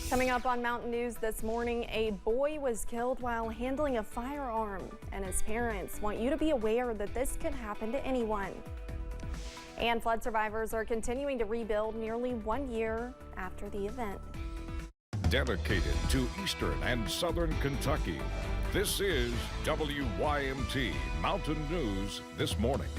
Coming up on Mountain News this morning, a boy was killed while handling a firearm, and his parents want you to be aware that this could happen to anyone. And flood survivors are continuing to rebuild nearly 1 year after the event. Dedicated to Eastern and Southern Kentucky, this is WYMT Mountain News This Morning.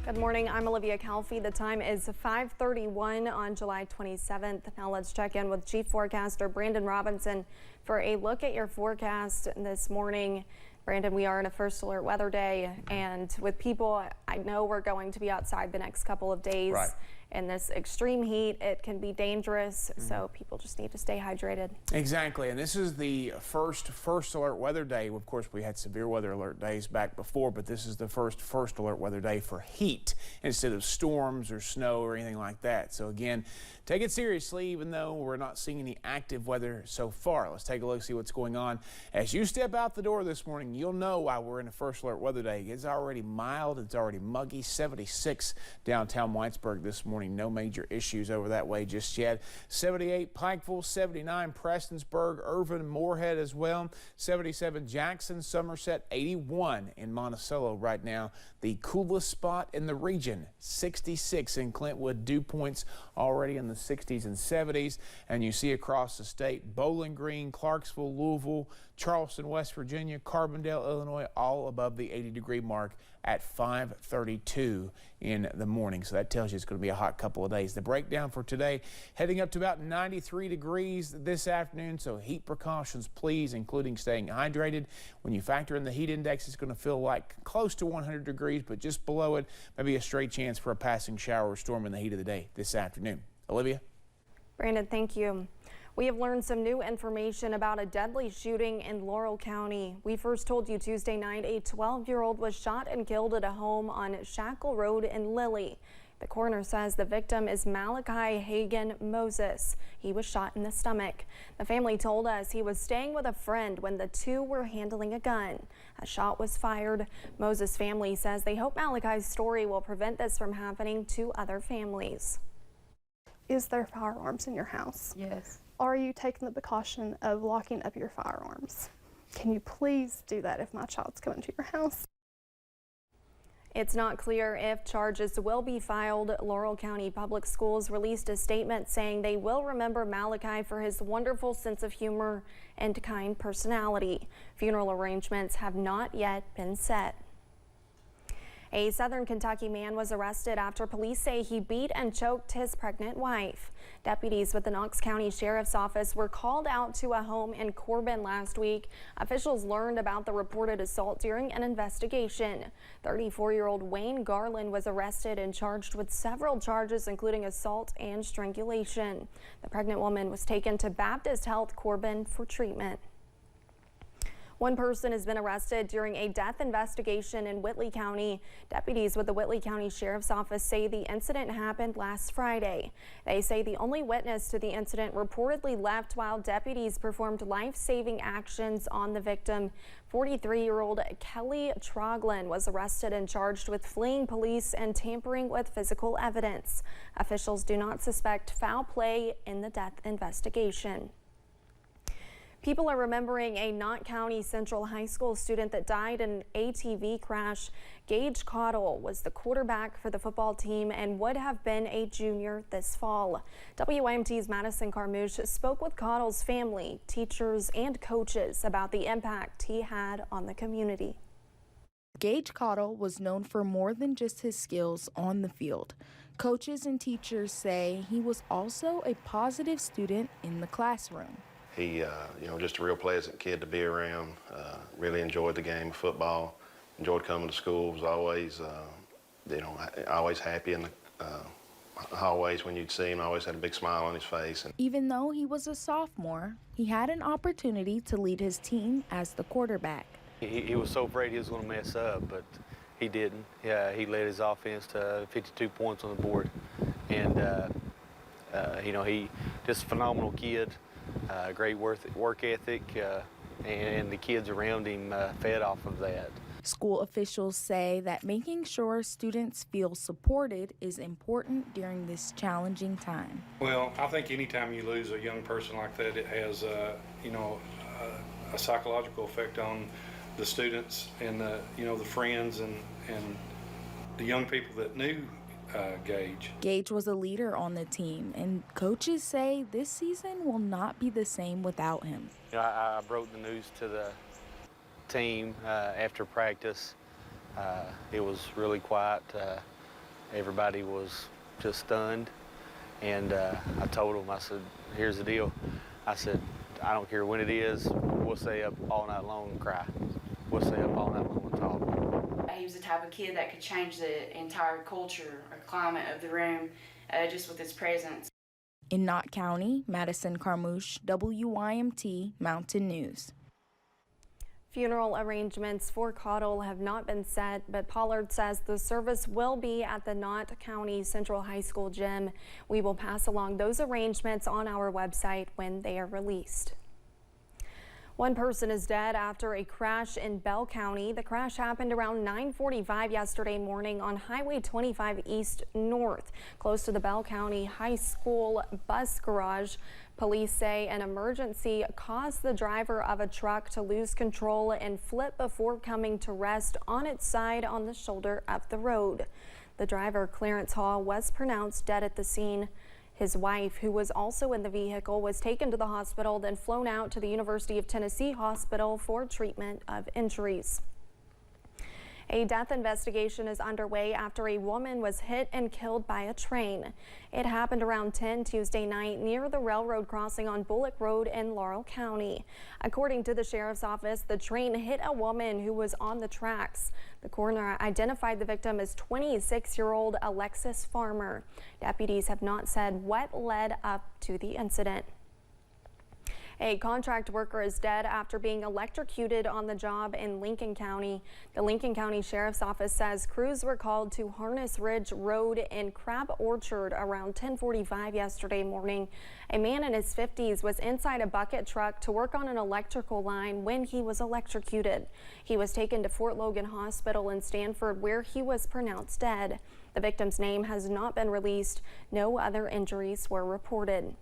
Good morning, I'm Olivia Calfee. The time is 5:31 on July 27th. Now let's check in with Chief Forecaster Brandon Robinson for a look at your forecast this morning. Brandon, we are in a first alert weather day, and with people, I know we're going to be outside the next couple of days. Right. In this extreme heat, it can be dangerous, so people just need to stay hydrated. Exactly, and this is the first alert weather day. Of course, we had severe weather alert days back before, but this is the first alert weather day for heat instead of storms or snow or anything like that. So again, take it seriously, even though we're not seeing any active weather so far. Let's take a look, see what's going on. As you step out the door this morning, you'll know why we're in a first alert weather day. It's already mild, it's already muggy, 76 downtown Whitesburg this morning. No major issues over that way just yet. 78 Pikeville, 79 Prestonsburg, Irvin, Moorhead as well. 77 Jackson, Somerset, 81 in Monticello right now. The coolest spot in the region, 66 in Clintwood. Dew points already in the 60s and 70s. And you see across the state, Bowling Green, Clarksville, Louisville, Charleston, West Virginia, Carbondale, Illinois, all above the 80-degree mark at 5:32 in the morning. So that tells you it's going to be a hot couple of days. The breakdown for today, heading up to about 93 degrees this afternoon. So heat precautions, please, including staying hydrated. When you factor in the heat index, it's going to feel like close to 100 degrees, but just below it, maybe a straight chance for a passing shower or storm in the heat of the day this afternoon. Olivia? Brandon, thank you. We have learned some new information about a deadly shooting in Laurel County. We first told you Tuesday night a 12-year-old was shot and killed at a home on Shackle Road in Lilly. The coroner says the victim is Malachi Hagan Moses. He was shot in the stomach. The family told us he was staying with a friend when the two were handling a gun. A shot was fired. Moses' family says they hope Malachi's story will prevent this from happening to other families. Is there firearms in your house? Yes. Are you taking the precaution of locking up your firearms? Can you please do that if my child's coming to your house? It's not clear if charges will be filed. Laurel County Public Schools released a statement saying they will remember Malachi for his wonderful sense of humor and kind personality. Funeral arrangements have not yet been set. A Southern Kentucky man was arrested after police say he beat and choked his pregnant wife. Deputies with the Knox County Sheriff's Office were called out to a home in Corbin last week. Officials learned about the reported assault during an investigation. 34-year-old Wayne Garland was arrested and charged with several charges, including assault and strangulation. The pregnant woman was taken to Baptist Health Corbin for treatment. One person has been arrested during a death investigation in Whitley County. Deputies with the Whitley County Sheriff's Office say the incident happened last Friday. They say the only witness to the incident reportedly left while deputies performed life-saving actions on the victim. 43-year-old Kelly Troglin was arrested and charged with fleeing police and tampering with physical evidence. Officials do not suspect foul play in the death investigation. People are remembering a Knott County Central High School student that died in an ATV crash. Gage Cottle was the quarterback for the football team and would have been a junior this fall. WYMT's Madison Carmouche spoke with Cottle's family, teachers, and coaches about the impact he had on the community. Gage Cottle was known for more than just his skills on the field. Coaches and teachers say he was also a positive student in the classroom. He, just a real pleasant kid to be around. Really enjoyed the game of football. Enjoyed coming to school. Was always, always happy in the hallways when you'd see him. Always had a big smile on his face. And even though he was a sophomore, he had an opportunity to lead his team as the quarterback. He was so afraid he was going to mess up, but he didn't. Yeah, he led his offense to 52 points on the board, and he just a phenomenal kid. Great work ethic, and the kids around him fed off of that. School officials say that making sure students feel supported is important during this challenging time. Well, I think anytime you lose a young person like that, it has, a psychological effect on the students and the friends and the young people that knew Gage. Gage was a leader on the team, and coaches say this season will not be the same without him. I broke the news to the team after practice. It was really quiet. Everybody was just stunned, and I told them, I said, here's the deal. I said, I don't care when it is, we'll stay up all night long and cry. We'll stay up all night long and talk. He was the type of kid that could change the entire culture or climate of the room just with his presence. In Knott County, Madison Carmouche, WYMT Mountain News. Funeral arrangements for Cottle have not been set, but Pollard says the service will be at the Knott County Central High School gym. We will pass along those arrangements on our website when they are released. One person is dead after a crash in Bell County. The crash happened around 9:45 yesterday morning on Highway 25 East North, close to the Bell County High School bus garage. Police say an emergency caused the driver of a truck to lose control and flip before coming to rest on its side on the shoulder of the road. The driver, Clarence Hall, was pronounced dead at the scene. His wife, who was also in the vehicle, was taken to the hospital, then flown out to the University of Tennessee Hospital for treatment of injuries. A death investigation is underway after a woman was hit and killed by a train. It happened around 10 Tuesday night near the railroad crossing on Bullock Road in Laurel County. According to the sheriff's office, the train hit a woman who was on the tracks. The coroner identified the victim as 26-year-old Alexis Farmer. Deputies have not said what led up to the incident. A contract worker is dead after being electrocuted on the job in Lincoln County. The Lincoln County Sheriff's Office says crews were called to Harness Ridge Road in Crab Orchard around 10:45 yesterday morning. A man in his 50s was inside a bucket truck to work on an electrical line when he was electrocuted. He was taken to Fort Logan Hospital in Stanford, where he was pronounced dead. The victim's name has not been released. No other injuries were reported.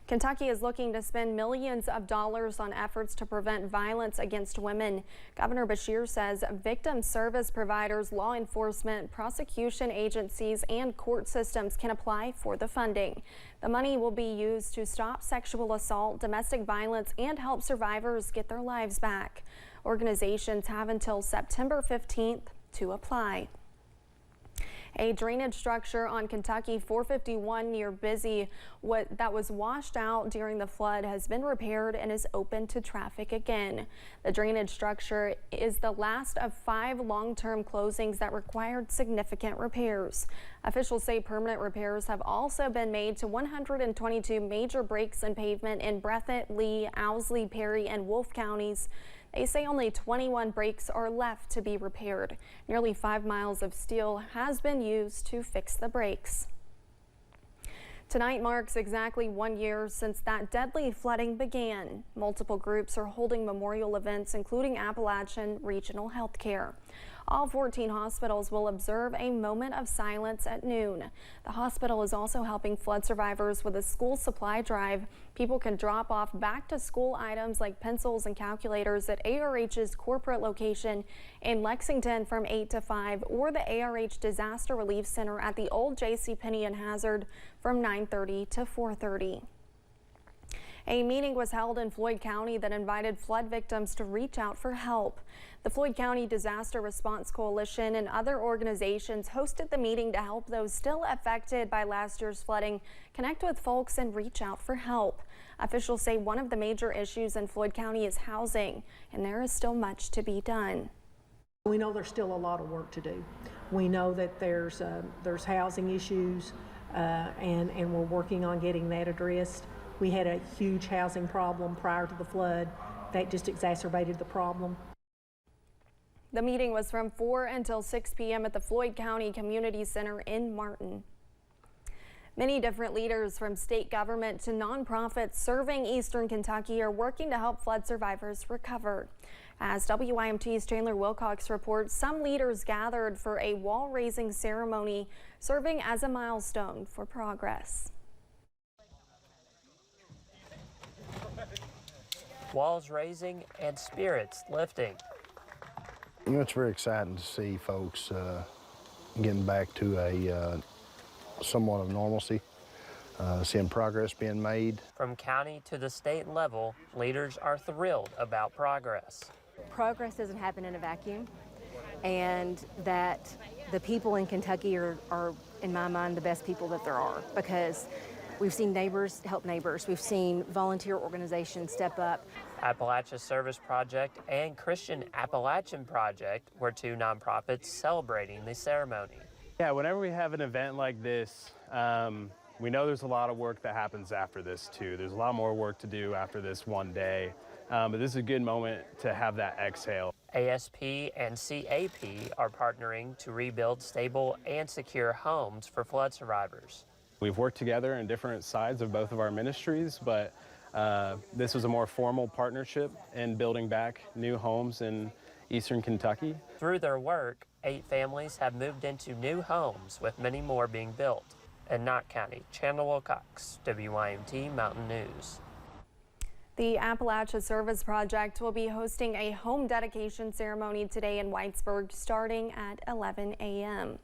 Kentucky is looking to spend millions of dollars on efforts to prevent violence against women. Governor Beshear says victim service providers, law enforcement, prosecution agencies, and court systems can apply for the funding. The money will be used to stop sexual assault, domestic violence, and help survivors get their lives back. Organizations have until September 15th to apply. A drainage structure on Kentucky 451 near Busy that was washed out during the flood has been repaired and is open to traffic again. The drainage structure is the last of 5 long-term closings that required significant repairs. Officials say permanent repairs have also been made to 122 major breaks in pavement in Breathitt, Lee, Owsley, Perry, and Wolfe counties. They say only 21 breaks are left to be repaired. Nearly 5 miles of steel has been used to fix the breaks. Tonight marks exactly 1 year since that deadly flooding began. Multiple groups are holding memorial events, including Appalachian Regional Healthcare. All 14 hospitals will observe a moment of silence at noon. The hospital is also helping flood survivors with a school supply drive. People can drop off back to school items like pencils and calculators at ARH's corporate location in Lexington from 8 to 5 or the ARH Disaster Relief Center at the old JCPenney in Hazard from 9:30 to 4:30. A meeting was held in Floyd County that invited flood victims to reach out for help. The Floyd County Disaster Response Coalition and other organizations hosted the meeting to help those still affected by last year's flooding connect with folks and reach out for help. Officials say one of the major issues in Floyd County is housing, and there is still much to be done. We know there's still a lot of work to do. We know that there's housing issues, and we're working on getting that addressed. We had a huge housing problem prior to the flood that just exacerbated the problem. The meeting was from 4 until 6 p.m. at the Floyd County Community Center in Martin. Many different leaders from state government to nonprofits serving Eastern Kentucky are working to help flood survivors recover. As WYMT's Chandler Wilcox reports, some leaders gathered for a wall-raising ceremony serving as a milestone for progress. Walls raising and spirits lifting. You know, it's very exciting to see folks getting back to a somewhat of normalcy, seeing progress being made. From county to the state level, leaders are thrilled about progress. Progress doesn't happen in a vacuum, and that the people in Kentucky are, in my mind, the best people that there are, because we've seen neighbors help neighbors. We've seen volunteer organizations step up. Appalachia Service Project and Christian Appalachian Project were two nonprofits celebrating the ceremony. Yeah, whenever we have an event like this, we know there's a lot of work that happens after this too. There's a lot more work to do after this one day, but this is a good moment to have that exhale. ASP and CAP are partnering to rebuild stable and secure homes for flood survivors. We've worked together in different sides of both of our ministries, but this was a more formal partnership in building back new homes in eastern Kentucky. Through their work, 8 families have moved into new homes, with many more being built. In Knott County, Chandler Wilcox, WYMT Mountain News. The Appalachia Service Project will be hosting a home dedication ceremony today in Whitesburg starting at 11 a.m.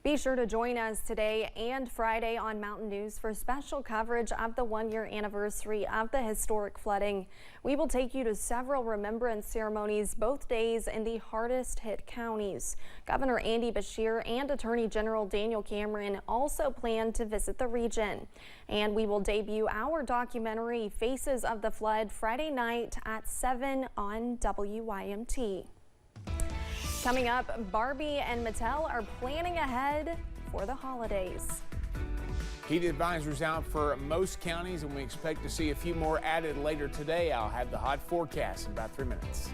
Be sure to join us today and Friday on Mountain News for special coverage of the one-year anniversary of the historic flooding. We will take you to several remembrance ceremonies both days in the hardest hit counties. Governor Andy Beshear and Attorney General Daniel Cameron also plan to visit the region. And we will debut our documentary Faces of the Flood Friday night at 7 on WYMT. Coming up, Barbie and Mattel are planning ahead for the holidays. Heat advisories out for most counties, and we expect to see a few more added later today. I'll have the hot forecast in about 3 minutes.